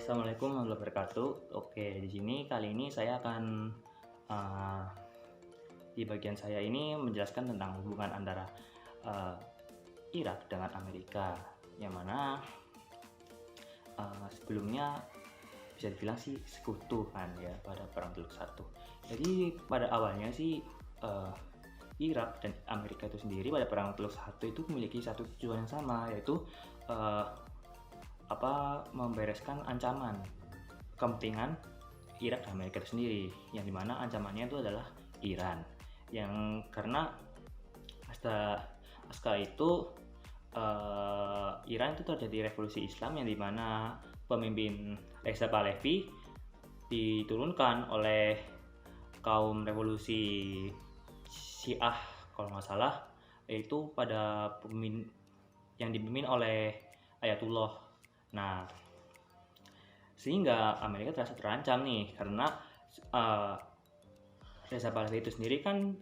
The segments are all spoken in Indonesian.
Assalamualaikum warahmatullahi wabarakatuh. Oke, di sini kali ini saya akan di bagian saya ini menjelaskan tentang hubungan antara Irak dengan Amerika, yang mana sebelumnya bisa dibilang sih sekutu kan ya pada Perang Teluk Satu. Jadi pada awalnya sih Irak dan Amerika itu sendiri pada Perang Teluk Satu itu memiliki satu tujuan yang sama, yaitu membereskan ancaman kepentingan Irak dan Amerika itu sendiri, yang dimana ancamannya itu adalah Iran, yang karena pasca itu Iran itu terjadi revolusi Islam, yang dimana pemimpin Reza Pahlavi diturunkan oleh kaum revolusi Syiah kalau nggak salah, yaitu pada pemimpin yang dipimpin oleh Ayatullah. Nah, sehingga Amerika terasa terancam nih, karena Reza Pahlavi itu sendiri kan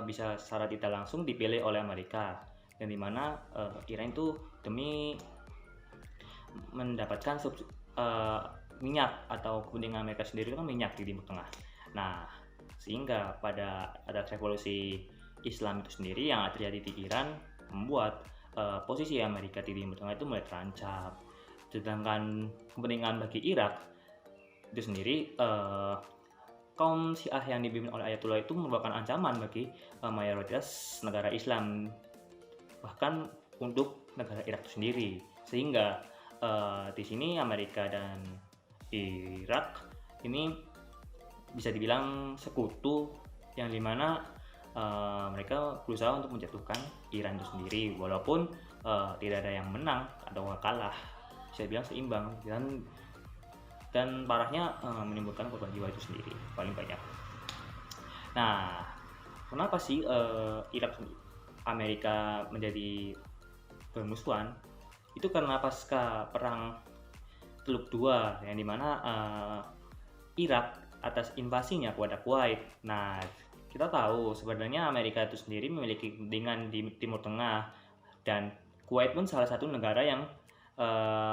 bisa secara tidak langsung dipilih oleh Amerika, yang dimana Iran itu demi mendapatkan minyak atau kepentingan Amerika sendiri kan minyak di Timur Tengah. Nah, sehingga pada ada revolusi Islam itu sendiri yang terjadi di Iran membuat posisi Amerika di Timur Tengah itu mulai terancam. Sedangkan kepentingan bagi Irak itu sendiri, kaum Syiah yang dipimpin oleh Ayatullah itu merupakan ancaman bagi mayoritas negara Islam, bahkan untuk negara Irak itu sendiri. Sehingga di sini Amerika dan Irak ini bisa dibilang sekutu, yang dimana mereka berusaha untuk menjatuhkan Iran itu sendiri, walaupun tidak ada yang menang atau kalah, bisa bilang seimbang, dan parahnya menimbulkan korban jiwa itu sendiri paling banyak. Nah, kenapa sih Irak Amerika menjadi bermusuhan? Itu karena pasca perang Teluk II, yang dimana Irak atas invasinya kepada Kuwait. Nah, kita tahu sebenarnya Amerika itu sendiri memiliki kepentingan di Timur Tengah, dan Kuwait pun salah satu negara yang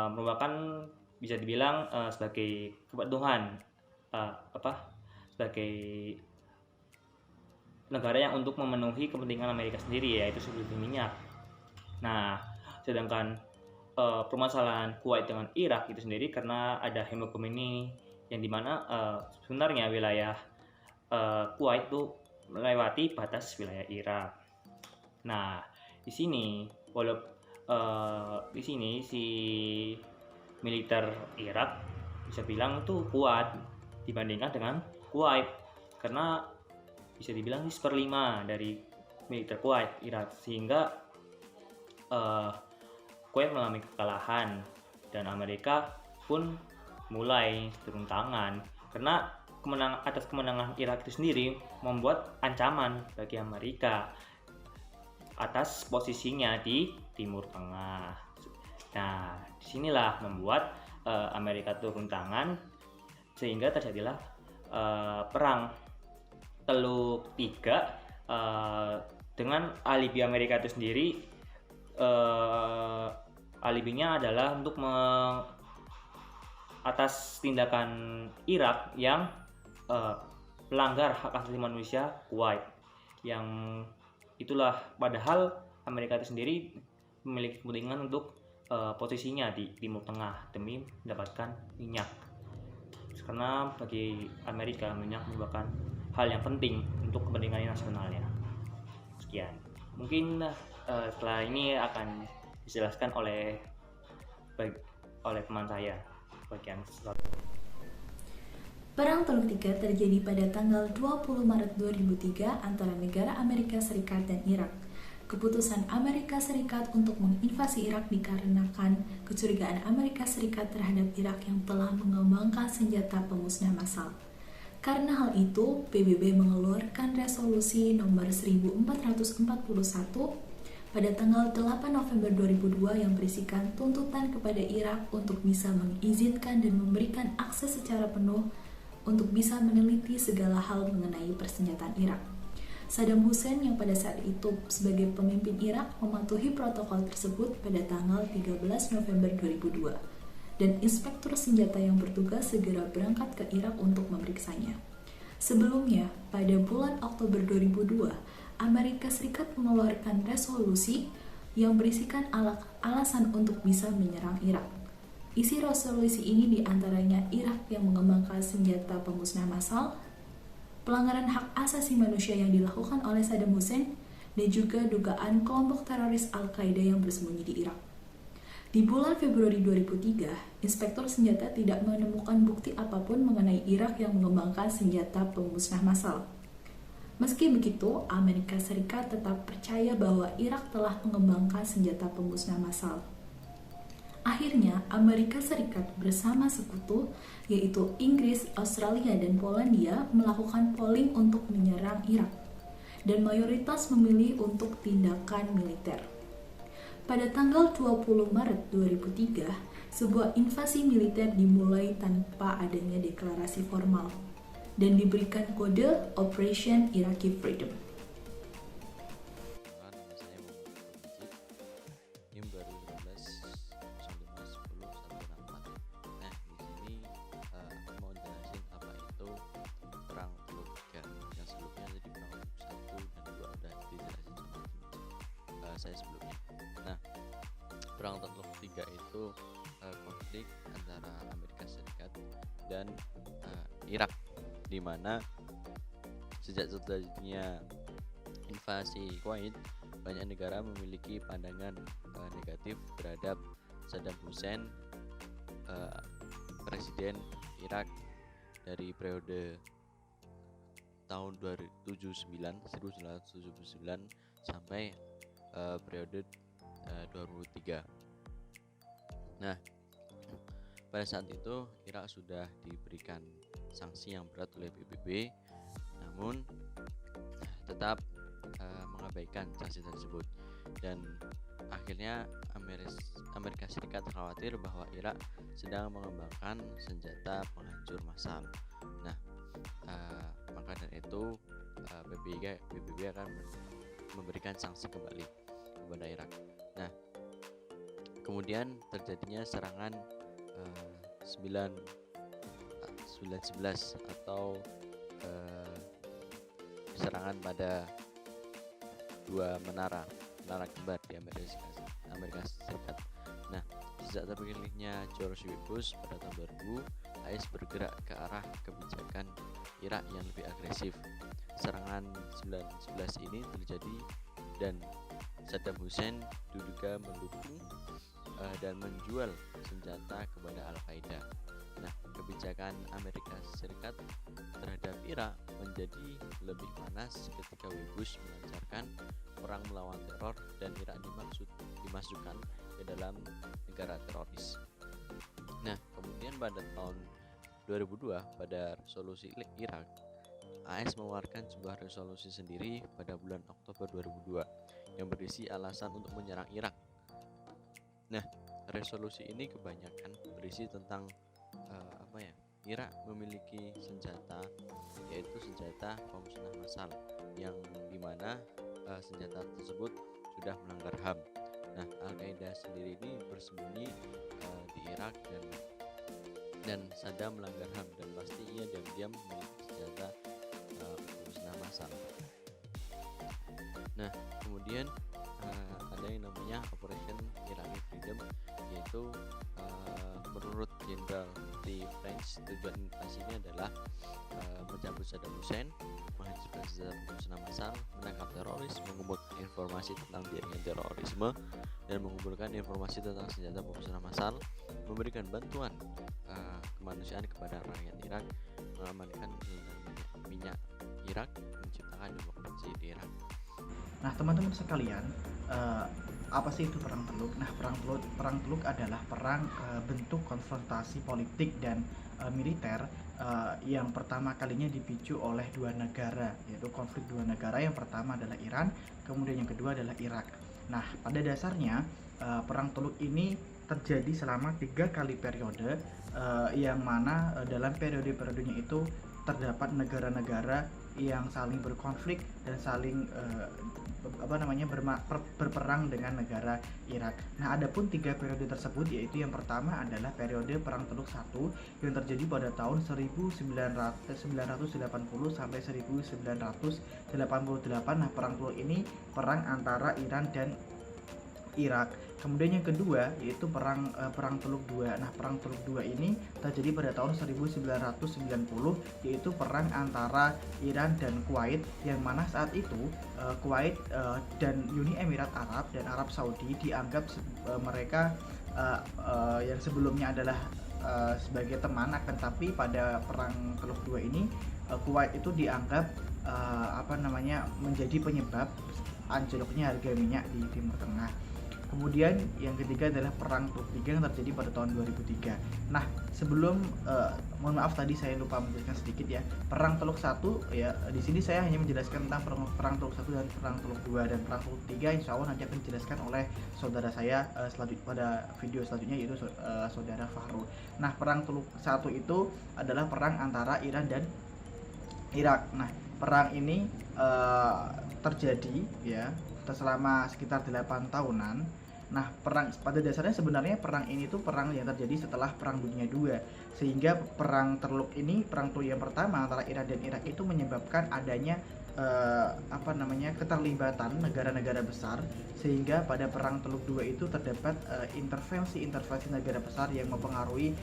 merupakan bisa dibilang sebagai kebutuhan sebagai negara yang untuk memenuhi kepentingan Amerika sendiri, yaitu sumber minyak. Nah, sedangkan permasalahan Kuwait dengan Irak itu sendiri karena ada hegemoni, yang dimana sebenarnya wilayah Kuwait itu melewati batas wilayah Irak. Nah, di sini di sini si militer Irak bisa bilang tuh kuat dibandingkan dengan Kuwait, karena bisa dibilang 1/5 dari militer Kuwait Irak, sehingga Kuwait mengalami kekalahan dan Amerika pun mulai turun tangan, karena kemenangan Irak itu sendiri membuat ancaman bagi Amerika atas posisinya di Timur Tengah. Nah, disinilah membuat Amerika turun tangan, sehingga terjadilah perang Teluk III dengan alibi Amerika itu sendiri. Alibinya adalah untuk atas tindakan Irak yang melanggar hak asasi manusia Kuwait, yang itulah padahal Amerika itu sendiri memiliki kepentingan untuk posisinya di Timur Tengah demi mendapatkan minyak, karena bagi Amerika minyak merupakan hal yang penting untuk kepentingan nasionalnya. Sekian, mungkin setelah ini akan dijelaskan oleh teman saya bagian selanjutnya. Perang Teluk III terjadi pada tanggal 20 Maret 2003 antara negara Amerika Serikat dan Irak. Keputusan Amerika Serikat untuk menginvasi Irak dikarenakan kecurigaan Amerika Serikat terhadap Irak yang telah mengembangkan senjata pemusnah massal. Karena hal itu, PBB mengeluarkan resolusi nomor 1441 pada tanggal 8 November 2002 yang berisikan tuntutan kepada Irak untuk bisa mengizinkan dan memberikan akses secara penuh untuk bisa meneliti segala hal mengenai persenjataan Irak. Saddam Hussein yang pada saat itu sebagai pemimpin Irak mematuhi protokol tersebut pada tanggal 13 November 2002 dan inspektur senjata yang bertugas segera berangkat ke Irak untuk memeriksanya. Sebelumnya, pada bulan Oktober 2002, Amerika Serikat mengeluarkan resolusi yang berisikan alasan untuk bisa menyerang Irak. Isi resolusi ini diantaranya Irak yang mengembangkan senjata pemusnah massal, pelanggaran hak asasi manusia yang dilakukan oleh Saddam Hussein, dan juga dugaan kelompok teroris Al-Qaeda yang bersembunyi di Irak. Di bulan Februari 2003, inspektur senjata tidak menemukan bukti apapun mengenai Irak yang mengembangkan senjata pemusnah massal. Meski begitu, Amerika Serikat tetap percaya bahwa Irak telah mengembangkan senjata pemusnah massal. Akhirnya, Amerika Serikat bersama sekutu, yaitu Inggris, Australia, dan Polandia, melakukan polling untuk menyerang Irak, dan mayoritas memilih untuk tindakan militer. Pada tanggal 20 Maret 2003, sebuah invasi militer dimulai tanpa adanya deklarasi formal, dan diberikan kode Operation Iraqi Freedom. Saya NIM baru 15051014. Nah, di sini aku mau jelasin apa itu perang Teluk 3. Yang sebelumnya jadi perang Teluk 1 dan 2 udah dijelasin sama saya sebelumnya. Nah, perang Teluk 3 itu konflik antara Amerika Serikat dan Irak, di mana sejak terjadinya invasi Kuwait, banyak negara memiliki pandangan negatif terhadap Saddam Hussein, presiden Irak dari periode tahun 1979 sampai periode 2003. Nah, pada saat itu Irak sudah diberikan sanksi yang berat oleh PBB, namun tetap mengabaikan sanksi tersebut, dan akhirnya Amerika Serikat khawatir bahwa Irak sedang mengembangkan senjata penghancur massal. Nah, maka dari itu PBB akan memberikan sanksi kembali kepada Irak. Nah, kemudian terjadinya serangan 9/11 atau serangan pada dua menara kembar di Amerika Serikat. Nah, sejak terpilihnya George W. Bush pada tahun 2000, AS bergerak ke arah kebijakan Irak yang lebih agresif. Serangan 9/11 ini terjadi dan Saddam Hussein diduga mendukung dan menjual senjata kepada Al-Qaeda. Nah, kebijakan Amerika Serikat terhadap Irak menjadi lebih panas ketika Bush melancarkan perang melawan teror dan Irak dimasukkan ke dalam negara teroris. Nah, kemudian pada tahun 2002 pada resolusi Irak, AS mengeluarkan sebuah resolusi sendiri pada bulan Oktober 2002 yang berisi alasan untuk menyerang Irak. Nah, resolusi ini kebanyakan berisi tentang Irak memiliki senjata, yaitu senjata pemusnah massal, yang dimana senjata tersebut sudah melanggar HAM. Nah, Al-Qaeda sendiri ini bersembunyi di Irak dan Saddam melanggar HAM, dan pasti ia diam-diam memiliki senjata pemusnah massal. Nah, kemudian ada yang namanya Operation Iraqi Freedom, yaitu menurut Jenderal di French, tujuan invasinya adalah mencabut Saddam Hussein, menghancurkan senjata pemusnah massal, menangkap teroris, mengumpulkan informasi tentang jaringan terorisme, dan mengumpulkan informasi tentang senjata pemusnah massal, memberikan bantuan kemanusiaan kepada rakyat Irak, mengamankan minyak Irak, menciptakan demokrasi di Irak. Nah, teman-teman sekalian, apa sih itu perang Teluk? Nah, perang Teluk adalah perang bentuk konfrontasi politik dan militer yang pertama kalinya dipicu oleh dua negara, yaitu konflik dua negara. Yang pertama adalah Iran, kemudian yang kedua adalah Irak. Nah, pada dasarnya Perang Teluk ini terjadi selama 3 kali periode, yang mana dalam periode-periodenya itu terdapat negara-negara yang saling berkonflik dan saling berperang dengan negara Irak. Nah, adapun 3 periode tersebut yaitu yang pertama adalah periode Perang Teluk I yang terjadi pada tahun 1980 sampai 1988. Nah, Perang Teluk ini perang antara Iran dan Irak. Kemudian yang kedua yaitu Perang Teluk II. Nah, Perang Teluk II ini terjadi pada tahun 1990, yaitu perang antara Iran dan Kuwait, yang mana saat itu Kuwait dan Uni Emirat Arab dan Arab Saudi dianggap mereka yang sebelumnya adalah sebagai teman, akan tapi pada Perang Teluk II ini Kuwait itu dianggap menjadi penyebab anjloknya harga minyak di Timur Tengah. Kemudian yang ketiga adalah Perang Teluk III yang terjadi pada tahun 2003. Nah, sebelum mohon maaf tadi saya lupa menjelaskan sedikit ya. Perang Teluk I ya, di sini saya hanya menjelaskan tentang Perang Teluk I dan Perang Teluk II, dan Perang Teluk III insya Allah nanti akan dijelaskan oleh saudara saya pada video selanjutnya, yaitu saudara Fahrul. Nah, Perang Teluk I itu adalah perang antara Iran dan Irak. Nah, perang ini terjadi ya selama sekitar 8 tahunan. Nah, pada dasarnya sebenarnya perang ini tuh perang yang terjadi setelah Perang Dunia II, sehingga Perang Teluk yang pertama antara Iran dan Irak itu menyebabkan adanya keterlibatan negara-negara besar, sehingga pada Perang Teluk II itu terdapat intervensi negara besar yang mempengaruhi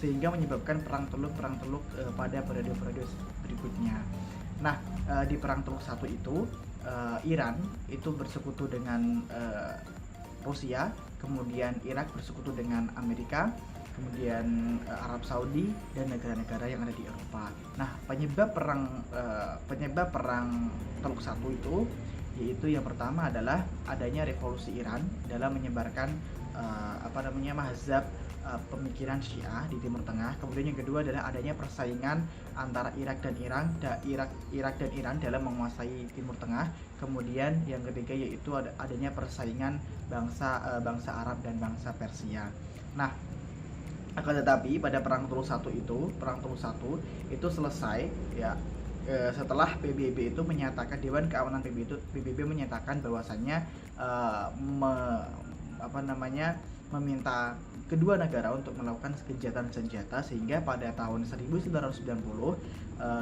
sehingga menyebabkan perang teluk pada periode-periode berikutnya. Nah, di Perang Teluk I itu Iran itu bersekutu dengan Rusia, kemudian Irak bersekutu dengan Amerika, kemudian Arab Saudi dan negara-negara yang ada di Eropa. Nah, penyebab perang Teluk I itu yaitu yang pertama adalah adanya revolusi Iran dalam menyebarkan mazhab pemikiran Syiah di Timur Tengah. Kemudian yang kedua adalah adanya persaingan antara Irak dan Iran dalam menguasai Timur Tengah. Kemudian yang ketiga yaitu adanya persaingan bangsa Arab dan bangsa Persia. Nah, akan tetapi pada Perang Teluk I itu selesai ya setelah PBB itu menyatakan, Dewan Keamanan PBB menyatakan bahwasannya meminta kedua negara untuk melakukan gencatan senjata, sehingga pada tahun 1990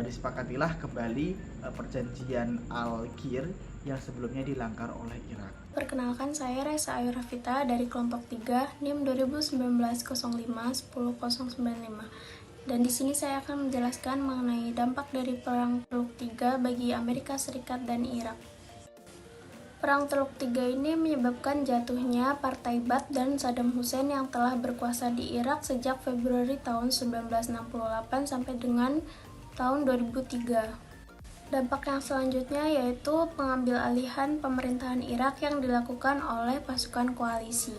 disepakatilah kembali perjanjian Al-Gir yang sebelumnya dilanggar oleh Irak. Perkenalkan, saya Reza Ayu Rafita dari kelompok 3 NIM 2019-05-10095. Dan di sini saya akan menjelaskan mengenai dampak dari Perang Teluk III bagi Amerika Serikat dan Irak. Perang Teluk III ini menyebabkan jatuhnya Partai Ba'ath dan Saddam Hussein yang telah berkuasa di Irak sejak Februari tahun 1968 sampai dengan tahun 2003. Dampak yang selanjutnya yaitu pengambil alihan pemerintahan Irak yang dilakukan oleh pasukan koalisi.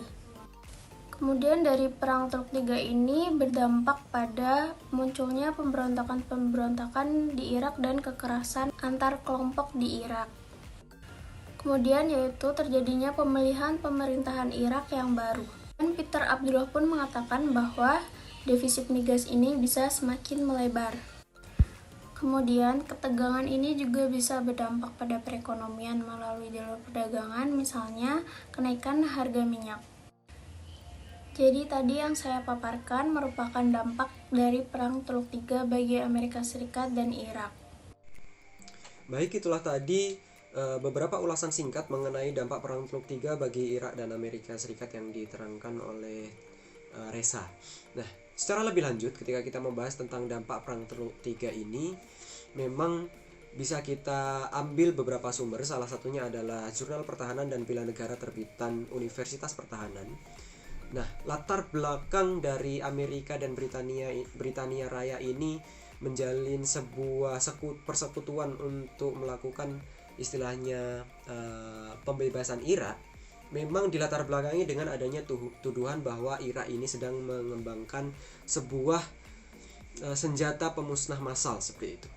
Kemudian dari Perang Teluk III ini berdampak pada munculnya pemberontakan di Irak dan kekerasan antar kelompok di Irak. Kemudian yaitu terjadinya pemilihan pemerintahan Irak yang baru. Dan Peter Abdullah pun mengatakan bahwa defisit migas ini bisa semakin melebar. Kemudian ketegangan ini juga bisa berdampak pada perekonomian melalui jalur perdagangan, misalnya kenaikan harga minyak. Jadi tadi yang saya paparkan merupakan dampak dari Perang Teluk III bagi Amerika Serikat dan Irak. Baik, itulah tadi beberapa ulasan singkat mengenai dampak Perang Teluk III bagi Irak dan Amerika Serikat yang diterangkan oleh Reza. Nah, secara lebih lanjut ketika kita membahas tentang dampak Perang Teluk III ini, memang bisa kita ambil beberapa sumber. Salah satunya adalah Jurnal Pertahanan dan Bela Negara terbitan Universitas Pertahanan. Nah, latar belakang dari Amerika dan Britania Raya ini menjalin sebuah persekutuan untuk melakukan istilahnya pembebasan Irak, memang dilatar belakangi dengan adanya tuduhan bahwa Irak ini sedang mengembangkan sebuah senjata pemusnah massal seperti itu.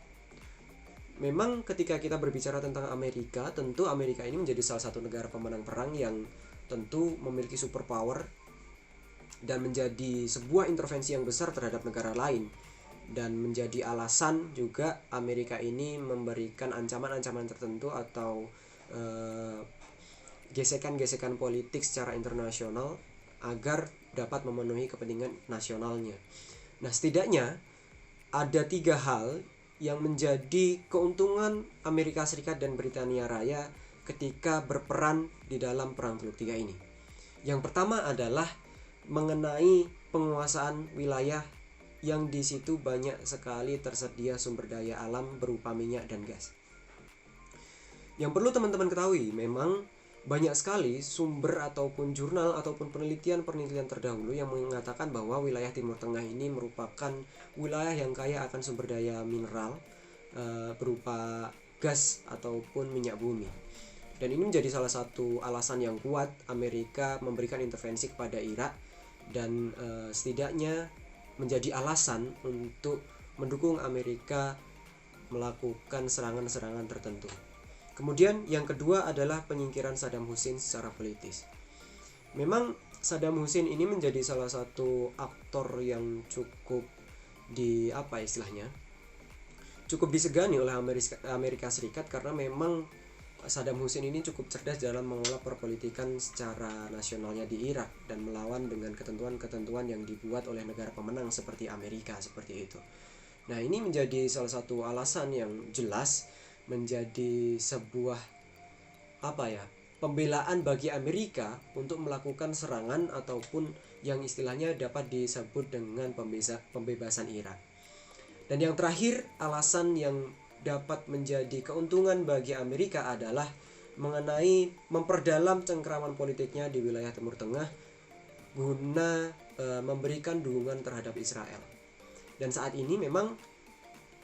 memang ketika kita berbicara tentang Amerika, tentu Amerika ini menjadi salah satu negara pemenang perang yang tentu memiliki superpower dan menjadi sebuah intervensi yang besar terhadap negara lain, dan menjadi alasan juga Amerika ini memberikan ancaman-ancaman tertentu atau gesekan-gesekan politik secara internasional agar dapat memenuhi kepentingan nasionalnya. Nah, setidaknya ada 3 hal yang menjadi keuntungan Amerika Serikat dan Britania Raya ketika berperan di dalam Perang Teluk Tiga ini. Yang pertama adalah mengenai penguasaan wilayah yang di situ banyak sekali tersedia sumber daya alam berupa minyak dan gas. Yang perlu teman-teman ketahui, memang banyak sekali sumber ataupun jurnal ataupun penelitian-penelitian terdahulu yang mengatakan bahwa wilayah Timur Tengah ini merupakan wilayah yang kaya akan sumber daya mineral berupa gas ataupun minyak bumi. Dan ini menjadi salah satu alasan yang kuat Amerika memberikan intervensi kepada Irak, dan setidaknya menjadi alasan untuk mendukung Amerika melakukan serangan-serangan tertentu. Kemudian yang kedua adalah penyingkiran Saddam Hussein secara politis. Memang Saddam Hussein ini menjadi salah satu aktor yang cukup cukup disegani oleh Amerika Serikat, karena memang Saddam Hussein ini cukup cerdas dalam mengelola perpolitikan secara nasionalnya di Irak dan melawan dengan ketentuan-ketentuan yang dibuat oleh negara pemenang seperti Amerika, seperti itu. Nah, ini menjadi salah satu alasan yang jelas menjadi sebuah pembelaan bagi Amerika untuk melakukan serangan ataupun yang istilahnya dapat disebut dengan pembebasan Irak. Dan yang terakhir, alasan yang dapat menjadi keuntungan bagi Amerika adalah mengenai memperdalam cengkraman politiknya di wilayah Timur Tengah guna memberikan dukungan terhadap Israel. Dan saat ini memang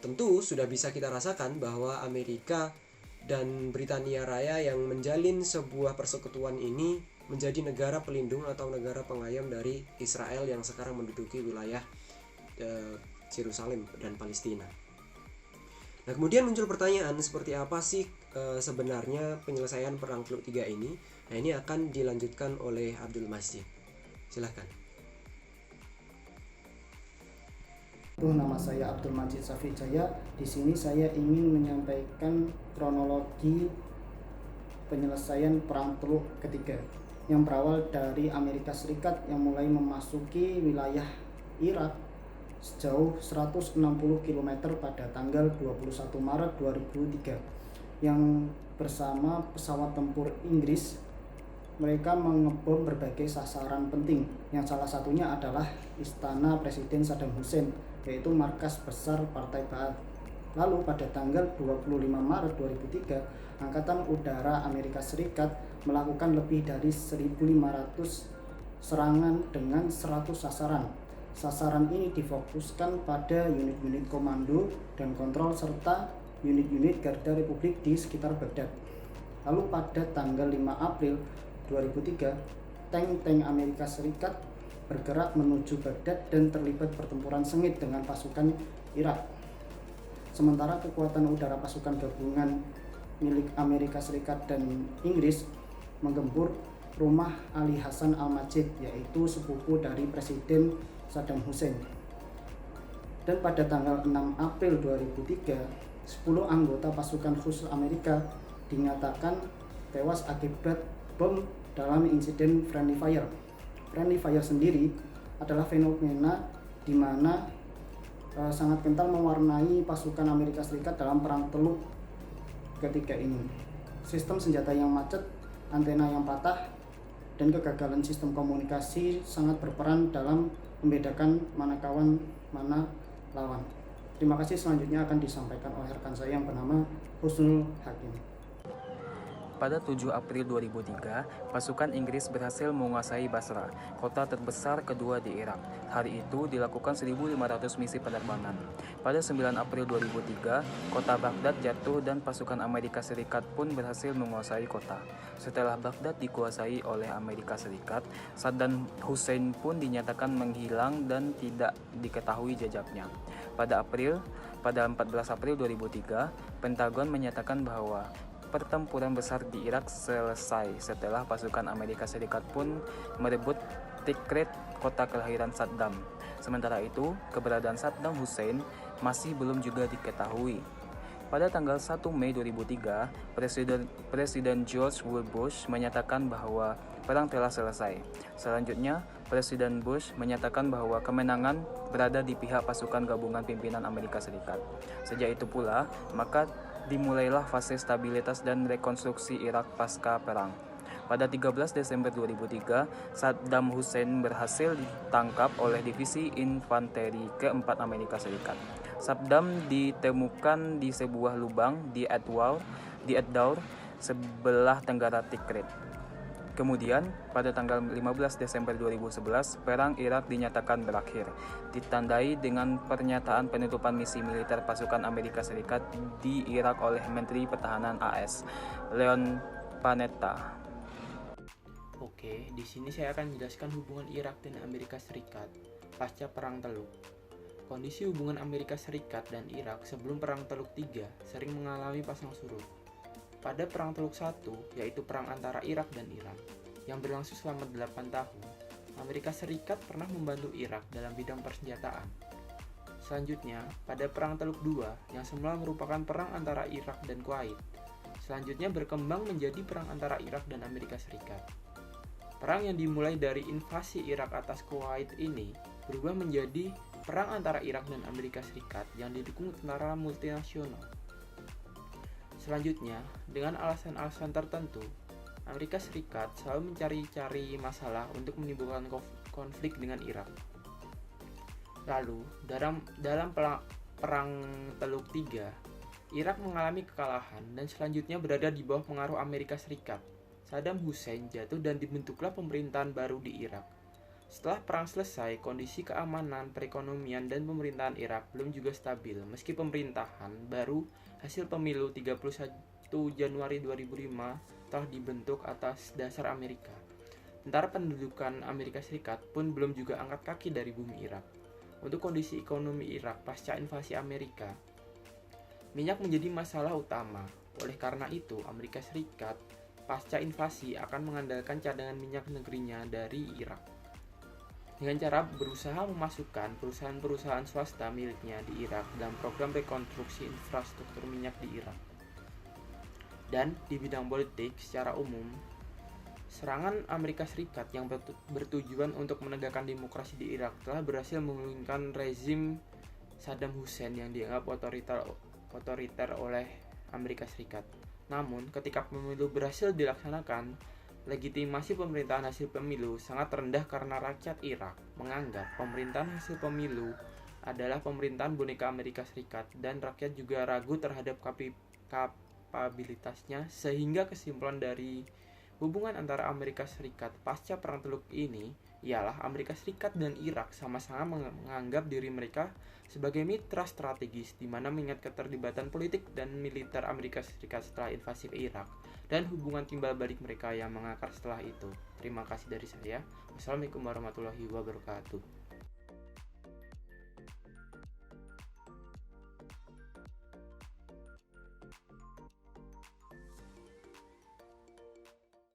tentu sudah bisa kita rasakan bahwa Amerika dan Britania Raya yang menjalin sebuah persekutuan ini menjadi negara pelindung atau negara pengayom dari Israel yang sekarang menduduki wilayah Yerusalem dan Palestina. Nah, kemudian muncul pertanyaan, seperti apa sih sebenarnya penyelesaian Perang Teluk Tiga ini? Nah, ini akan dilanjutkan oleh Abdul Masjid. Silahkan. Nama saya Abdul Majid Safi Jaya. Di sini saya ingin menyampaikan kronologi penyelesaian Perang Teluk Ketiga yang berawal dari Amerika Serikat yang mulai memasuki wilayah Irak sejauh 160 km pada tanggal 21 Maret 2003 yang bersama pesawat tempur Inggris. Mereka mengebom berbagai sasaran penting, yang salah satunya adalah istana Presiden Saddam Hussein, yaitu markas besar Partai Ba'ath. Lalu pada tanggal 25 Maret 2003, Angkatan Udara Amerika Serikat melakukan lebih dari 1.500 serangan dengan 100 sasaran. Sasaran ini difokuskan pada unit-unit komando dan kontrol serta unit-unit Garda Republik di sekitar Baghdad. Lalu pada tanggal 5 April 2003, tank-tank Amerika Serikat bergerak menuju Baghdad dan terlibat pertempuran sengit dengan pasukan Irak. Sementara kekuatan udara pasukan gabungan milik Amerika Serikat dan Inggris menggempur rumah Ali Hasan Al-Majid, yaitu sepupu dari Presiden Saddam Hussein. Dan pada tanggal 6 April 2003, 10 anggota pasukan khusus Amerika dinyatakan tewas akibat bom dalam insiden friendly fire. Friendly fire sendiri adalah fenomena di mana sangat kental mewarnai pasukan Amerika Serikat dalam Perang Teluk Ketiga ini. Sistem senjata yang macet, antena yang patah, dan kegagalan sistem komunikasi sangat berperan dalam membedakan mana kawan, mana lawan. Terima kasih. Selanjutnya akan disampaikan oleh rekan saya yang bernama Husnul Hakim. Pada 7 April 2003, pasukan Inggris berhasil menguasai Basra, kota terbesar kedua di Irak. Hari itu dilakukan 1.500 misi penerbangan. Pada 9 April 2003, kota Baghdad jatuh dan pasukan Amerika Serikat pun berhasil menguasai kota. Setelah Baghdad dikuasai oleh Amerika Serikat, Saddam Hussein pun dinyatakan menghilang dan tidak diketahui jejaknya. Pada April Pada 14 April 2003, Pentagon menyatakan bahwa pertempuran besar di Irak selesai setelah pasukan Amerika Serikat pun merebut Tikrit, kota kelahiran Saddam. Sementara itu, keberadaan Saddam Hussein masih belum juga diketahui. Pada tanggal 1 Mei 2003, Presiden George W. Bush menyatakan bahwa perang telah selesai. Selanjutnya, Presiden Bush menyatakan bahwa kemenangan berada di pihak pasukan gabungan pimpinan Amerika Serikat. Sejak itu pula, maka dimulailah fase stabilitas dan rekonstruksi Irak pasca perang. Pada 13 Desember 2003, Saddam Hussein berhasil ditangkap oleh Divisi Infanteri ke-4 Amerika Serikat. Saddam ditemukan di sebuah lubang di Ad-Daur, sebelah tenggara Tikrit. Kemudian, pada tanggal 15 Desember 2011, perang Irak dinyatakan berakhir, ditandai dengan pernyataan penutupan misi militer pasukan Amerika Serikat di Irak oleh Menteri Pertahanan AS, Leon Panetta. Oke, di sini saya akan menjelaskan hubungan Irak dan Amerika Serikat pasca Perang Teluk. Kondisi hubungan Amerika Serikat dan Irak sebelum Perang Teluk III sering mengalami pasang surut. Pada Perang Teluk I, yaitu perang antara Irak dan Iran, yang berlangsung selama 8 tahun, Amerika Serikat pernah membantu Irak dalam bidang persenjataan. Selanjutnya, pada Perang Teluk II, yang semula merupakan perang antara Irak dan Kuwait, selanjutnya berkembang menjadi perang antara Irak dan Amerika Serikat. Perang yang dimulai dari invasi Irak atas Kuwait ini berubah menjadi perang antara Irak dan Amerika Serikat yang didukung tentara multinasional. Selanjutnya, dengan alasan-alasan tertentu, Amerika Serikat selalu mencari-cari masalah untuk menimbulkan konflik dengan Irak. Lalu, dalam Perang Teluk III, Irak mengalami kekalahan dan selanjutnya berada di bawah pengaruh Amerika Serikat. Saddam Hussein jatuh dan dibentuklah pemerintahan baru di Irak. Setelah perang selesai, kondisi keamanan, perekonomian, dan pemerintahan Irak belum juga stabil, meski pemerintahan baru hasil pemilu 31 Januari 2005 telah dibentuk atas dasar Amerika. Tentara pendudukan Amerika Serikat pun belum juga angkat kaki dari bumi Irak. Untuk kondisi ekonomi Irak pasca invasi Amerika, minyak menjadi masalah utama. Oleh karena itu, Amerika Serikat pasca invasi akan mengandalkan cadangan minyak negerinya dari Irak, dengan cara berusaha memasukkan perusahaan-perusahaan swasta miliknya di Irak dalam program rekonstruksi infrastruktur minyak di Irak. Dan di bidang politik secara umum, serangan Amerika Serikat yang bertujuan untuk menegakkan demokrasi di Irak telah berhasil menggulingkan rezim Saddam Hussein yang dianggap otoriter oleh Amerika Serikat. Namun, ketika pemilu berhasil dilaksanakan, legitimasi pemerintahan hasil pemilu sangat rendah karena rakyat Irak menganggap pemerintahan hasil pemilu adalah pemerintahan boneka Amerika Serikat dan rakyat juga ragu terhadap kapabilitasnya, sehingga kesimpulan dari hubungan antara Amerika Serikat pasca Perang Teluk ini ialah Amerika Serikat dan Irak sama-sama menganggap diri mereka sebagai mitra strategis, di mana mengingat keterlibatan politik dan militer Amerika Serikat setelah invasi ke Irak dan hubungan timbal balik mereka yang mengakar setelah itu. Terima kasih dari saya. Wassalamualaikum warahmatullahi wabarakatuh.